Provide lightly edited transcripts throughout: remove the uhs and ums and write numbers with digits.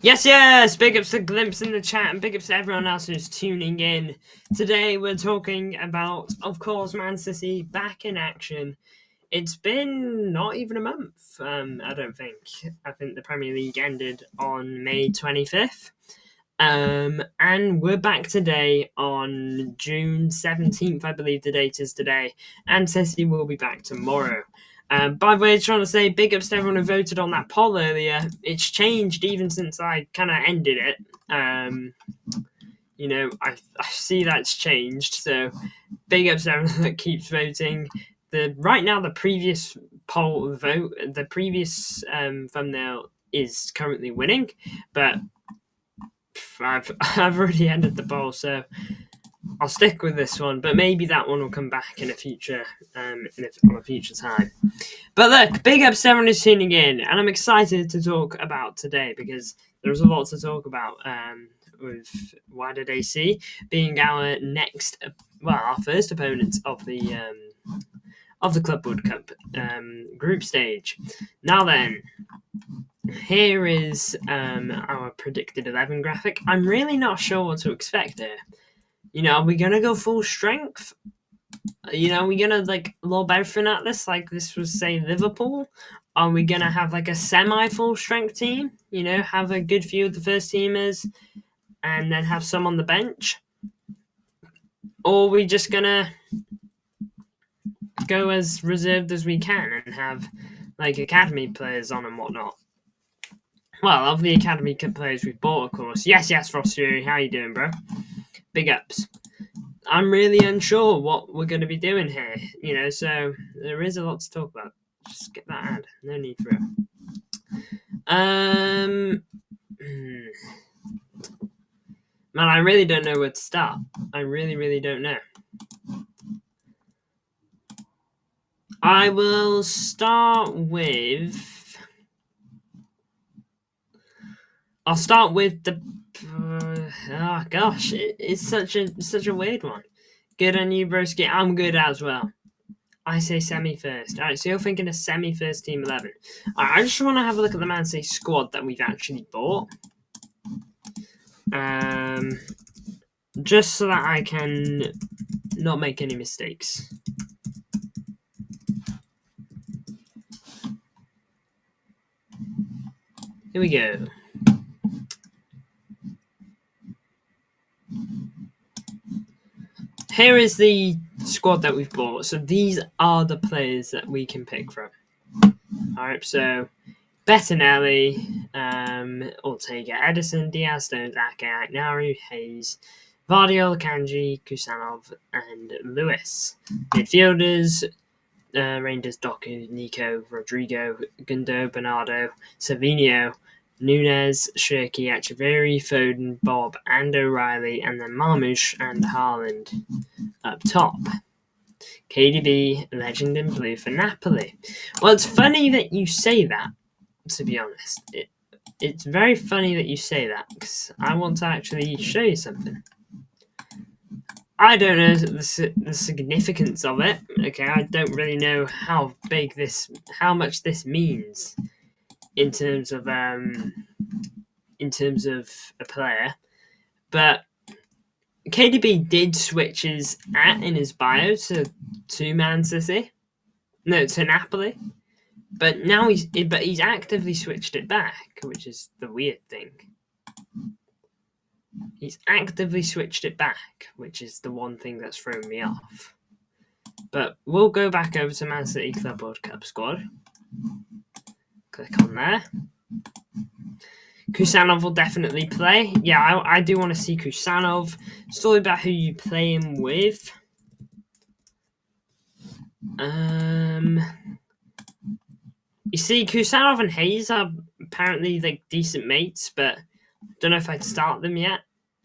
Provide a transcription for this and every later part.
Yes, big ups to Glimpse in the chat and big ups to everyone else who's tuning in. Today we're talking about, of course, Man City back in action. It's been not even a month, I don't think. I think the Premier League ended on May 25th. And we're back today on June 17th, I believe the date is today. And City will be back tomorrow. By the way, I just want to say big ups to everyone who voted on that poll earlier. It's changed even since I kind of ended it. I see that's changed. So big ups to everyone that keeps voting. Right now, the previous poll vote, the previous thumbnail is currently winning, but I've already ended the poll, so I'll stick with this one, but maybe that one will come back in a future, on a future time. But look, big ups to everyone who's tuning in, and I'm excited to talk about today because there's a lot to talk about. With Wydad AC being our first opponent of the Club World Cup group stage. Now then, here is our predicted 11 graphic. I'm really not sure what to expect here. Are we going to go full strength? Are we going to, lob everything at this like this was, say, Liverpool? Are we going to have, a semi-full strength team? Have a good few of the first teamers and then have some on the bench? Or are we just going to go as reserved as we can and have, academy players on and whatnot? Well, of the academy players we've bought, of course. Yes, Frost Fury. How you doing, bro? Big ups. I'm really unsure what we're going to be doing here, so there is a lot to talk about. Just get that ad. No need for it. Man, I really don't know where to start. I really, really don't know. I will start with... I'll start with the... it's such a weird one. Good on you, broski. I'm good as well. I say semi first. Alright, so you're thinking a semi first team 11. Alright, I just want to have a look at the Man City squad that we've actually bought. Just so that I can not make any mistakes. Here we go. Here is the squad that we've bought. So these are the players that we can pick from. Alright, so Bettinelli, Ortega, Edison, Diaz, Stones, Ake, Aït-Nouri, Hayes, Vardiol, Kanji, Kusanov, and Lewis. Midfielders, Rangers, Doku, Nico, Rodrigo, Gundo, Bernardo, Savinho, Nunes, Shirky, Echeverri, Foden, Bob, and O'Reilly, and then Marmoush and Haaland up top. KDB, legend in blue for Napoli. Well, it's funny that you say that, to be honest. It's very funny that you say that, because I want to actually show you something. I don't know the significance of it. Okay, I don't really know how much this means in terms of a player, but KDB did switch his in his bio to Man City, to Napoli, but now he's actively switched it back, which is the weird thing. He's actively switched it back, which is the one thing that's thrown me off. But we'll go back over to Man City Club World Cup squad. Click on there. Kusanov will definitely play. Yeah, I do want to see Kusanov. It's all about who you play him with. You see, Kusanov and Hayes are apparently decent mates, but don't know if I'd start them yet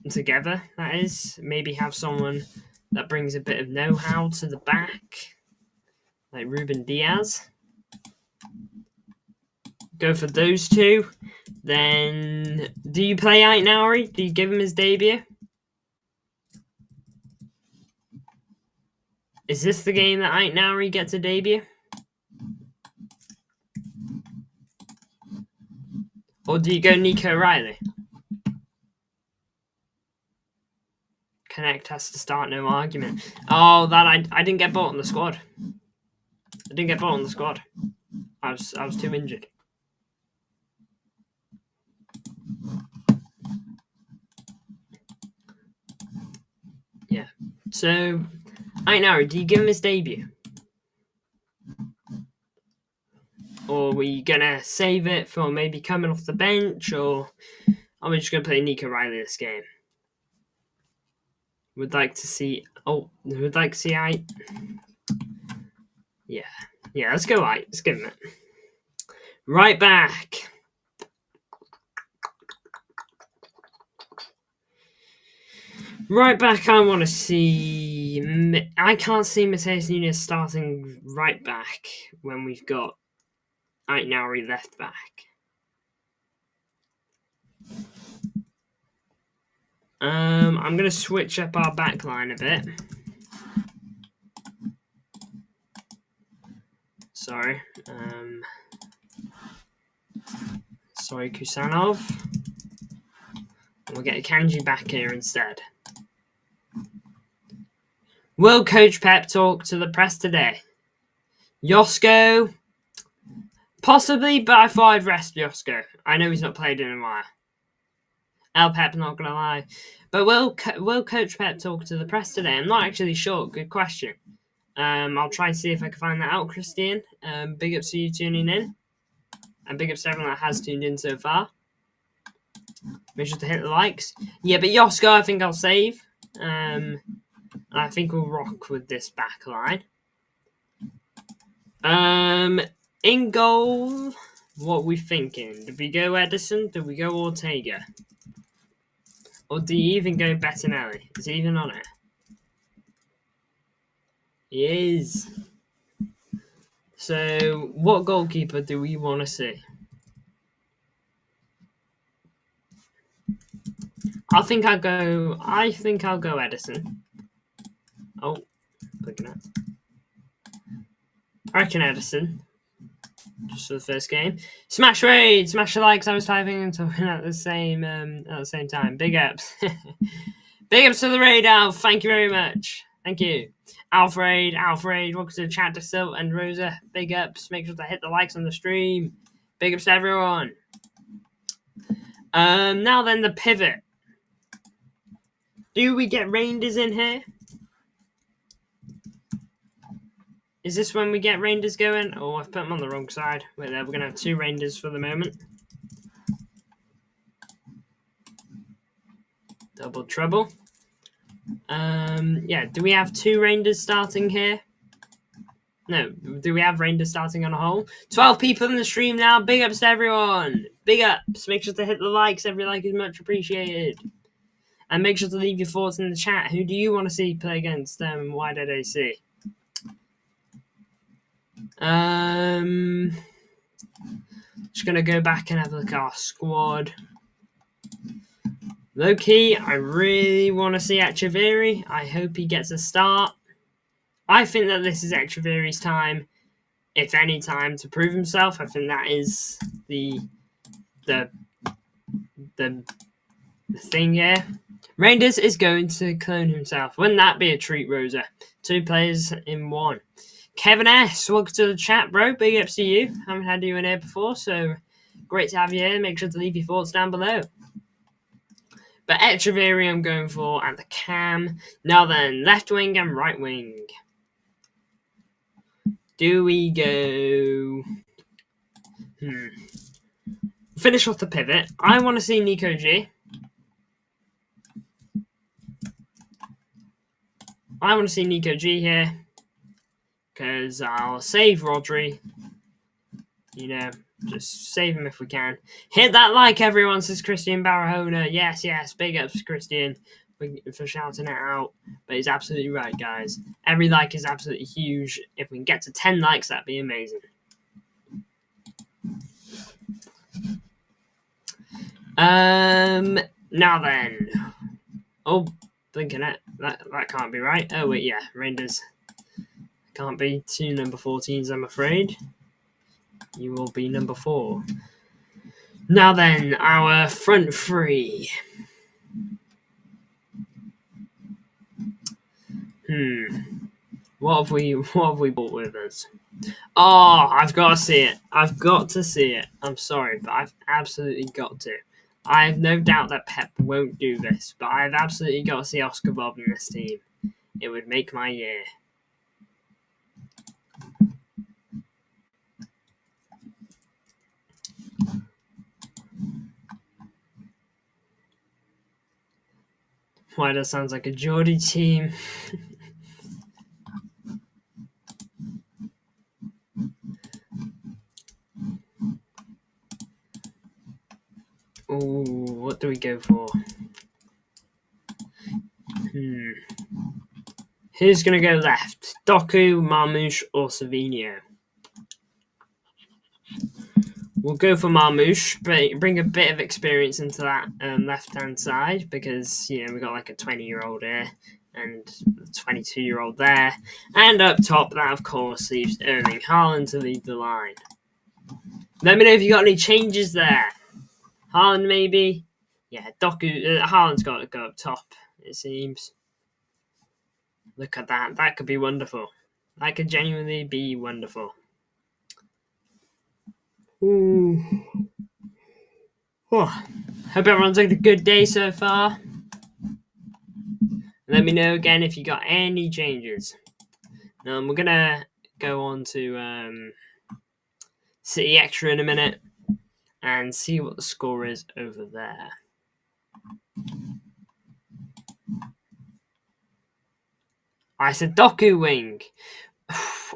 together. That is, maybe have someone that brings a bit of know-how to the back, like Ruben Diaz. Go for those two. Then, do you play Aït-Nouri? Do you give him his debut? Is this the game that Aït-Nouri gets a debut? Or do you go Nico O'Reilly? Connect has to start, no argument. Oh, that I didn't get bought on the squad. I didn't get bought on the squad. I was too injured. Yeah. So, right now, do you give him his debut? Or were you gonna save it for maybe coming off the bench, or are we just gonna play Nico Riley this game? Would like to see. Oh, would like to see I. Yeah, let's go right. Let's give him it. Right back. Right back, I want to see. I can't see Mateus Nunes starting right back when we've got Aitnauri left back. I'm going to switch up our back line a bit. Sorry. Sorry, Kusanov. We'll get Kanji back here instead. Will Coach Pep talk to the press today? Josko? Possibly, but I thought I'd rest Josko. I know he's not played in a while. El Pep's not going to lie. But will Coach Pep talk to the press today? I'm not actually sure. Good question. I'll try and see if I can find that out, Christian. Big ups to you tuning in. And big ups to everyone that has tuned in so far. Make sure to hit the likes. Yeah, but Josko, I think I'll save. I think we'll rock with this back line. In goal, what are we thinking? Did we go Edison? Did we go Ortega? Or do you even go Bettinelli? Is he even on it? He is. So, what goalkeeper do we want to see? I think I'll go Edison. Oh, looking at. I reckon Edison. Just for the first game. Smash raid! Smash the likes. I was typing and talking at the same time. Big ups. Big ups to the raid, Alf. Thank you very much. Thank you. Alfred, welcome to the chat to Sil and Rosa. Big ups. Make sure to hit the likes on the stream. Big ups to everyone. Now then, the pivot. Do we get Rangers in here? Is this when we get Rangers going? Oh, I've put them on the wrong side. Wait there, we're going to have 2 Rangers for the moment. Double trouble. Yeah, do we have 2 Rangers starting here? No, do we have Rangers starting on a whole? 12 people in the stream now. Big ups to everyone. Big ups. Make sure to hit the likes. Every like is much appreciated. And make sure to leave your thoughts in the chat. Who do you want to see play against Wydad AC? Just going to go back and have a look at our squad. Low-key, I really want to see Echeverri. I hope he gets a start. I think that this is Echeverri's time, if any time, to prove himself. I think that is the thing here. Rangers is going to clone himself. Wouldn't that be a treat, Rosa? 2 players in 1. Kevin S, welcome to the chat, bro. Big ups to you. Haven't had you in here before, so great to have you here. Make sure to leave your thoughts down below. But Echeverri I'm going for at the cam. Now then, left wing and right wing. Do we go... Finish off the pivot. I want to see Nico G. I want to see Nico G here. Because I'll save Rodri. You know, just save him if we can. Hit that like, everyone, says Christian Barahona. Yes, big ups, Christian, for shouting it out. But he's absolutely right, guys. Every like is absolutely huge. If we can get to 10 likes, that'd be amazing. Now then. Oh, blinking it. That can't be right. Oh, wait, yeah. Rangers. Can't be 2 number 14s, I'm afraid. You will be number 4. Now then, our front 3. What have we brought with us? Oh, I've got to see it. I've got to see it. I'm sorry, but I've absolutely got to. I have no doubt that Pep won't do this, but I've absolutely got to see Oscar Bob in this team. It would make my year. Why, that sounds like a Geordie team. Ooh, what do we go for? Who's going to go left? Doku, Marmoush, or Savinho? We'll go for Marmoush, bring a bit of experience into that left-hand side because, we've got like a 20-year-old here and a 22-year-old there. And up top, that, of course, leaves Erling Haaland to lead the line. Let me know if you got any changes there. Haaland, maybe? Yeah, Doku, Haaland's got to go up top, it seems. Look at that. That could be wonderful. That could genuinely be wonderful. Ooh. Oh, hope everyone's had a good day so far. Let me know again if you got any changes. We're going to go on to City Extra in a minute and see what the score is over there. I said Doku wing.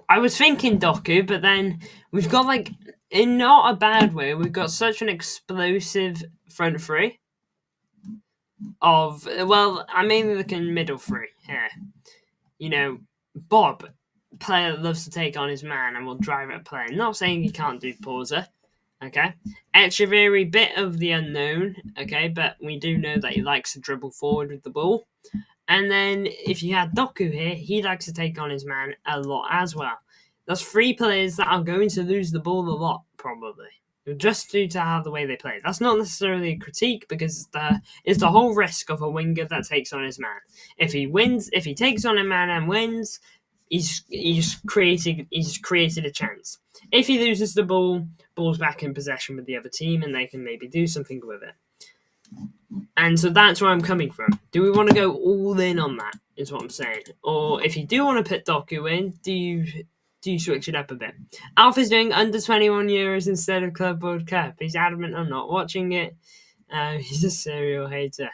I was thinking Doku, but then we've got in not a bad way, we've got such an explosive front three I'm mainly looking middle three here. Bob, player that loves to take on his man and will drive at a play. Not saying he can't do Pausa, okay? Echeverry, bit of the unknown, okay? But we do know that he likes to dribble forward with the ball. And then if you had Doku here, he likes to take on his man a lot as well. That's three players that are going to lose the ball a lot, probably, just due to how the way they play. That's not necessarily a critique because it's the whole risk of a winger that takes on his man. If he takes on a man and wins, he's created a chance. If he loses the ball's back in possession with the other team and they can maybe do something with it. And so that's where I'm coming from. Do we want to go all in on that, is what I'm saying. Or if you do want to put Doku in, do you switch it up a bit? Alpha's doing under 21 euros instead of Club World Cup. He's adamant I'm not watching it. He's a serial hater.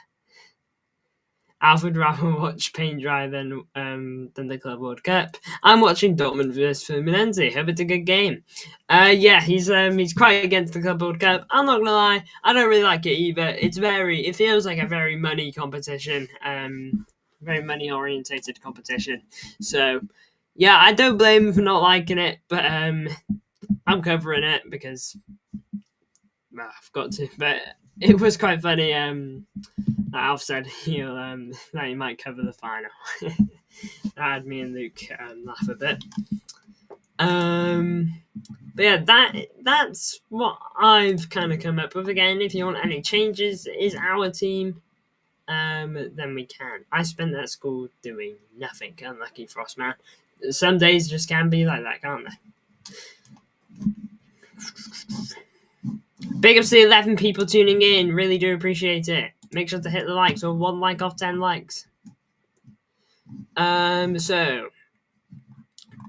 Alpha would rather watch paint dry than the Club World Cup. I'm watching Dortmund vs Fluminense. Hope it's a good game. He's quite against the Club World Cup. I'm not gonna lie, I don't really like it either. It feels like a very money competition, very money orientated competition. So yeah, I don't blame him for not liking it, but I'm covering it because I've got to. But it was quite funny. Alf said that he might cover the final. That had me and Luke laugh a bit. But yeah, that's what I've kind of come up with. Again, if you want any changes, is our team, then we can. I spent that school doing nothing. Unlucky Frostman. Some days just can be like that, can't they? Big ups to the 11 people tuning in. Really do appreciate it. Make sure to hit the likes, or 1 like off 10 likes. So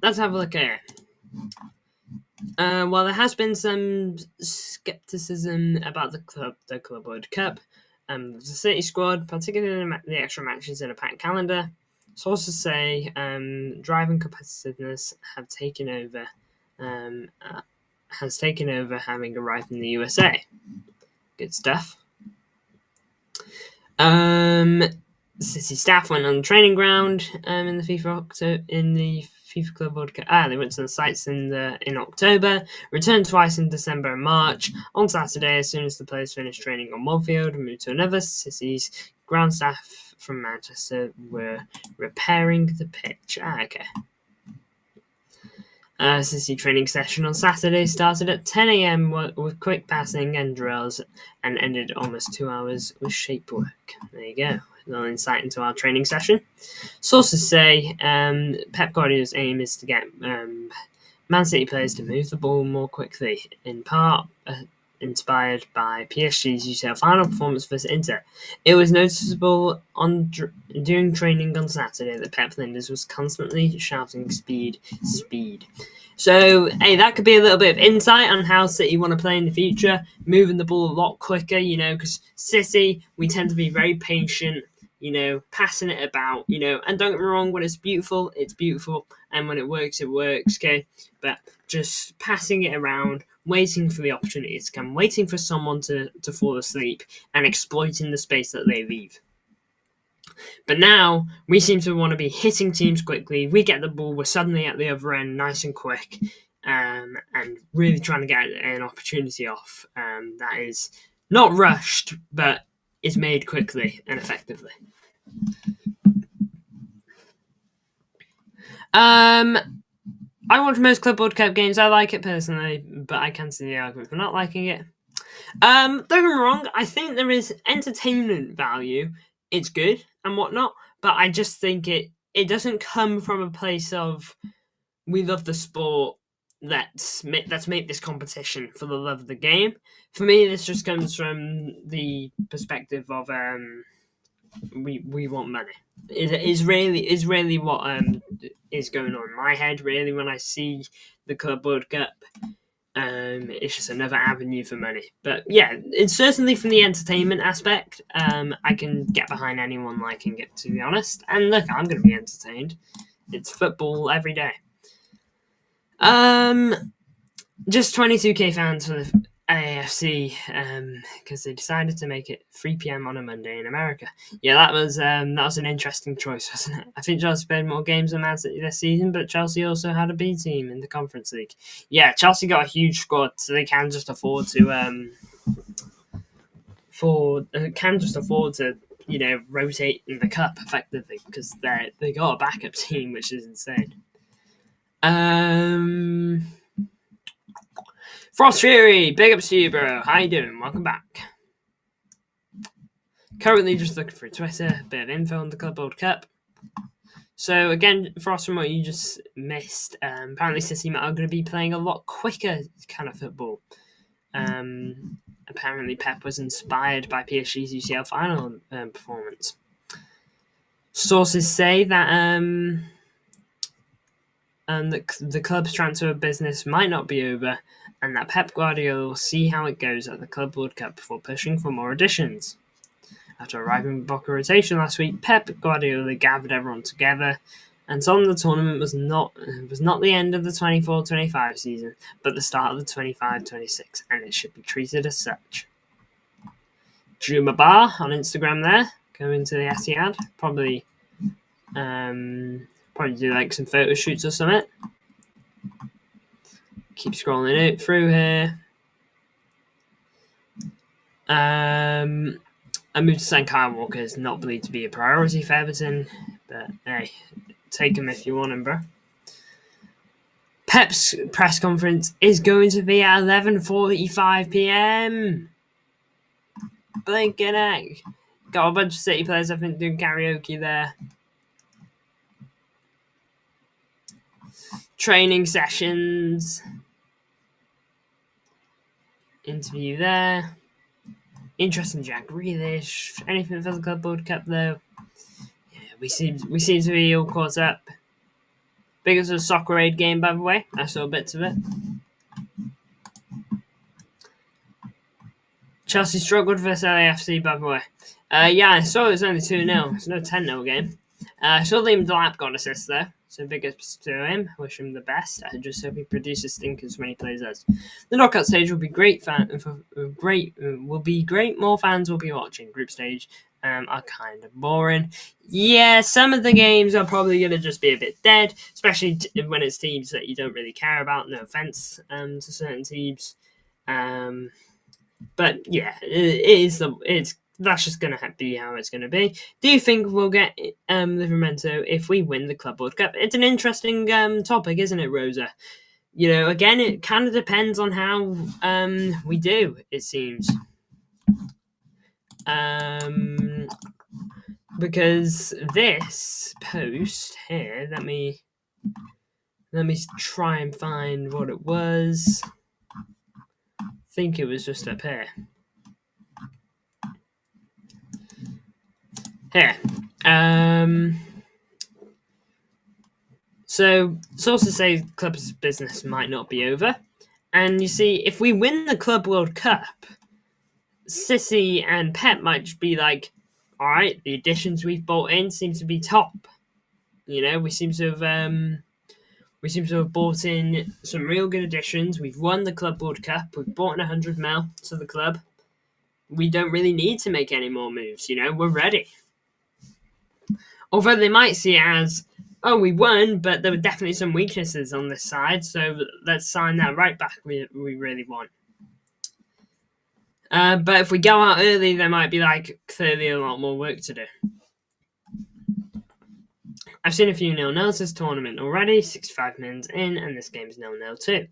let's have a look here. Well, there has been some skepticism about the Club World Cup. The City squad, particularly the extra matches in a packed calendar. Sources say drive and competitiveness have taken over. Has taken over, having arrived in the USA. Good stuff. City staff went on the training ground in the FIFA Club World Cup. They went to the sites in October, returned twice in December and March. On Saturday, as soon as the players finished training on one field and moved to another, City's ground staff from Manchester were repairing the pitch. Okay. City training session on Saturday started at 10 a.m. with quick passing and drills and ended almost 2 hours with shape work. There you go. little insight into our training session. Sources say Pep Guardiola's aim is to get Man City players to move the ball more quickly, in part inspired by PSG's UCL final performance versus Inter. It was noticeable during training on Saturday that Pep Linders was constantly shouting speed, speed. So, hey, that could be a little bit of insight on how City want to play in the future, moving the ball a lot quicker, because City, we tend to be very patient, passing it about, and don't get me wrong, when it's beautiful, and when it works, okay? But just passing it around, waiting for the opportunity to come, waiting for someone to fall asleep, and exploiting the space that they leave. But now, we seem to want to be hitting teams quickly. We get the ball, we're suddenly at the other end, nice and quick, and really trying to get an opportunity off that is not rushed, but is made quickly and effectively. I watch most Club World Cup games. I like it personally, but I can see the argument for not liking it. Don't get me wrong, I think there is entertainment value. It's good and whatnot, but I just think it doesn't come from a place of we love the sport. Let's make this competition for the love of the game. For me, this just comes from the perspective of we want money. Is really what is going on in my head. Really, when I see the Club World Cup. It's just another avenue for money. But yeah, it's certainly from the entertainment aspect. I can get behind anyone liking it, to be honest. And look, I'm going to be entertained. It's football every day. Just 22k fans for the AFC because they decided to make it 3 p.m. on a Monday in America. Yeah, that was an interesting choice, wasn't it? I think Chelsea played more games than Man City this season, but Chelsea also had a B team in the Conference League. Yeah, Chelsea got a huge squad, so they can just afford to rotate in the cup effectively because they got a backup team, which is insane. Frost Fury, big ups to you, bro. How you doing? Welcome back. Currently just looking through Twitter, a bit of info on the Club World Cup. So again, Frost, from what you just missed, apparently City are going to be playing a lot quicker kind of football. Apparently Pep was inspired by PSG's UCL final performance. Sources say that the club's transfer business might not be over, and that Pep Guardiola will see how it goes at the Club World Cup before pushing for more additions. After arriving with Boca rotation last week, Pep Guardiola gathered everyone together and told them the tournament was not the end of the 24-25 season, but the start of the 25-26, and it should be treated as such. Juma Bar on Instagram there, going to the Etihad, probably do like some photo shoots or something. Keep scrolling it through here. A move to sign Kyle Walker is not believed to be a priority for Everton, but hey, take him if you want him, bro. Pep's press conference is going to be at 11:45 p.m. Blinking egg. Got a bunch of City players, I think, doing karaoke there. Training sessions. Interview there. Interesting Jack Grealish. Anything for the Club World Cup though? Yeah, we seem to be all caught up. Biggest of Soccer Aid game, by the way. I saw bits of it. Chelsea struggled versus LAFC, by the way. Yeah, I saw it was only 2-0. It's no 10-0 game. I saw Liam Delap got an assist there. So big ups to him. Wish him the best. I just hope he produces stinkers when he plays us. The knockout stage will be great. Will be great. More fans will be watching. Group stage are kind of boring. Yeah, some of the games are probably going to just be a bit dead, especially when it's teams that you don't really care about. No offense to certain teams, but yeah, that's just going to be how it's going to be. Do you think we'll get Livramento if we win the Club World Cup? It's an interesting topic, isn't it, Rosa? Again, it kind of depends on how we do, it seems. because this post here, let me try and find what it was. I think it was just up here. Here. So sources say club's business might not be over. And you see, if we win the Club World Cup, Sissy and Pep might just be like, all right, the additions we've bought in seem to be top. You know, we seem to have bought in some real good additions. We've won the Club World Cup. We've bought in 100 mil to the club. We don't really need to make any more moves. You know, we're ready. Although they might see it as, oh, we won, but there were definitely some weaknesses on this side, so let's sign that right back. We really want. But if we go out early, there might be like clearly a lot more work to do. I've seen a few 0-0s this tournament already, 65 minutes in, and this game is 0-0 too.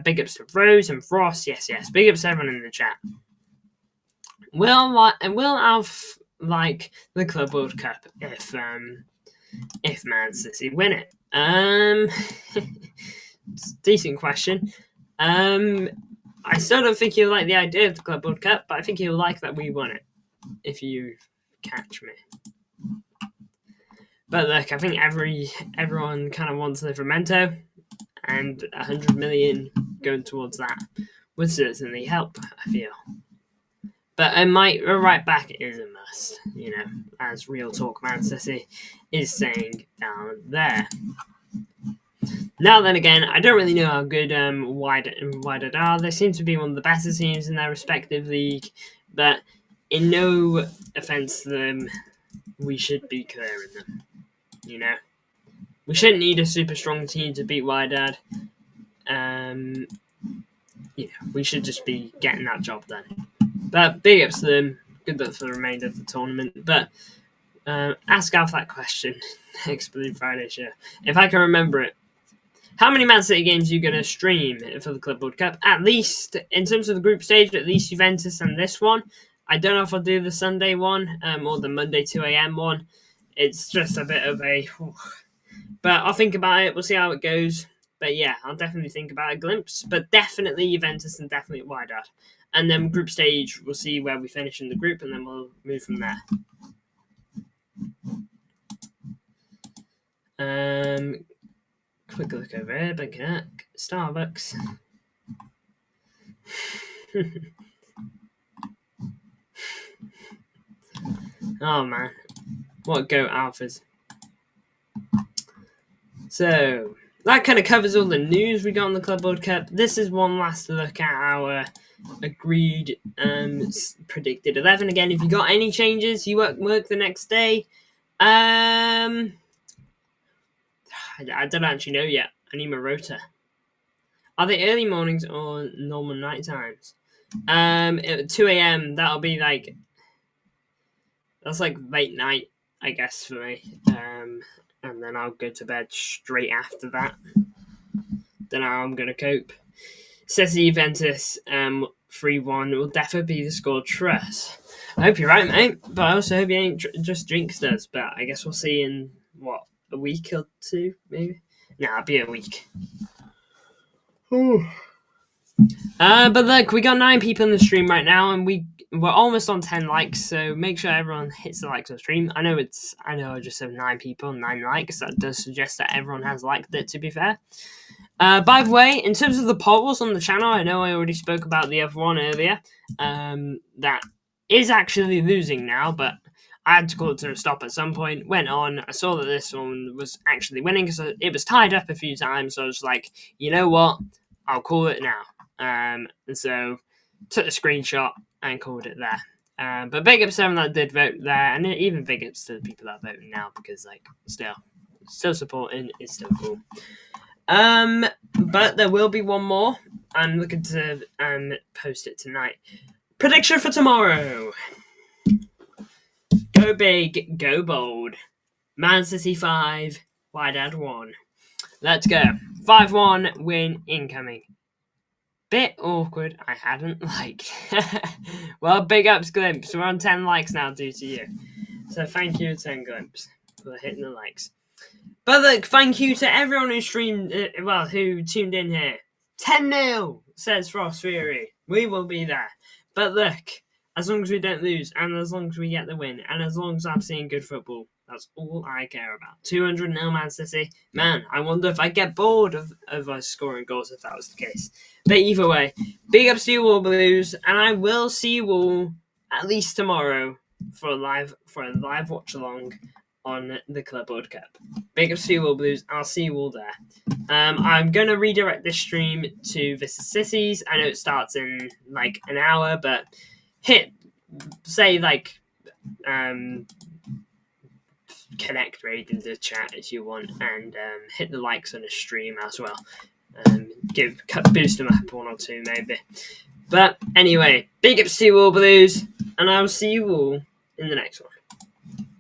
Big ups to Rose and Frost, yes. Big ups to everyone in the chat. We'll have like the Club World Cup if Man City win it. It's a decent question. I still don't think he'll like the idea of the Club World Cup, but I think he'll like that we won it, if you catch me. But look, I think everyone kind of wants Livramento, and 100 million going towards that would certainly help, I feel. But a right back is a must, you know, as Real Talk Man City is saying down there. Now then again, I don't really know how good Wydad are. They seem to be one of the better teams in their respective league, but in no offence to them, we should be clearing them. You know, we shouldn't need a super strong team to beat Wydad. You know, we should just be getting that job done. But big ups to them. Good luck for the remainder of the tournament. But ask Alf that question next Blue Friday show. If I can remember it. How many Man City games are you going to stream for the Club World Cup? At least, in terms of the group stage, at least Juventus and this one. I don't know if I'll do the Sunday one or the Monday 2 a.m. one. It's just a bit of a... But I'll think about it. We'll see how it goes. But yeah, I'll definitely think about a glimpse. But definitely Juventus and definitely Wydad. And then group stage, we'll see where we finish in the group, and then we'll move from there. Quick look over here, Bangkok, Starbucks. Oh man, what goat alphas. So that kind of covers all the news we got on the Club World Cup. This is one last look at our agreed predicted 11. Again, if you got any changes, you work the next day. I don't actually know yet. I need my rota. Are they early mornings or normal night times? At 2 a.m. that'll be like, that's like late night, I guess, for me. And then I'll go to bed straight after that. Don't know how I'm gonna cope. Says the Juventus 3-1 will definitely be the score trust. I hope you're right, mate. But I also hope you ain't just jinxed us. But I guess we'll see in what, a week or two, maybe. Nah, it'll be a week. But look, we got 9 people in the stream right now, and we're almost on 10 likes. So make sure everyone hits the likes on the stream. I know I just have 9 people, 9 likes. That does suggest that everyone has liked it. To be fair. By the way, in terms of the polls on the channel, I know I already spoke about the other one earlier. That is actually losing now, but I had to call it to a stop at some point. Went on, I saw that this one was actually winning because it was tied up a few times. So I was like, you know what? I'll call it now. And so took a screenshot and called it there. But big ups to everyone that did vote there, and even big ups to the people that are voting now because still supporting is still cool. But there will be one more. I'm looking to post it tonight. Prediction for tomorrow. Go big, go bold. Man City 5, Wydad 1. Let's go. 5-1 win incoming. Bit awkward. I hadn't liked. Well, big ups, Glimpse. We're on 10 likes now due to you. So So thank you, 10 Glimpse, for hitting the likes. But look, thank you to everyone who streamed, who tuned in here. 10-0, says Frost Fury. We will be there. But look, as long as we don't lose, and as long as we get the win, and as long as I'm seeing good football, that's all I care about. 200-0 Man City. Man, I wonder if I'd get bored of us scoring goals if that was the case. But either way, big ups to you all, Blues, and I will see you all at least tomorrow for a live watch along on the Club World Cup. Big ups to you all, Blues. I'll see you all there. I'm going to redirect this stream to Vista Cities. I know it starts in like an hour, but connect raid in the chat if you want, and hit the likes on the stream as well. Boost them up 1 or 2 maybe. But anyway, big ups to you all, Blues, and I will see you all in the next one.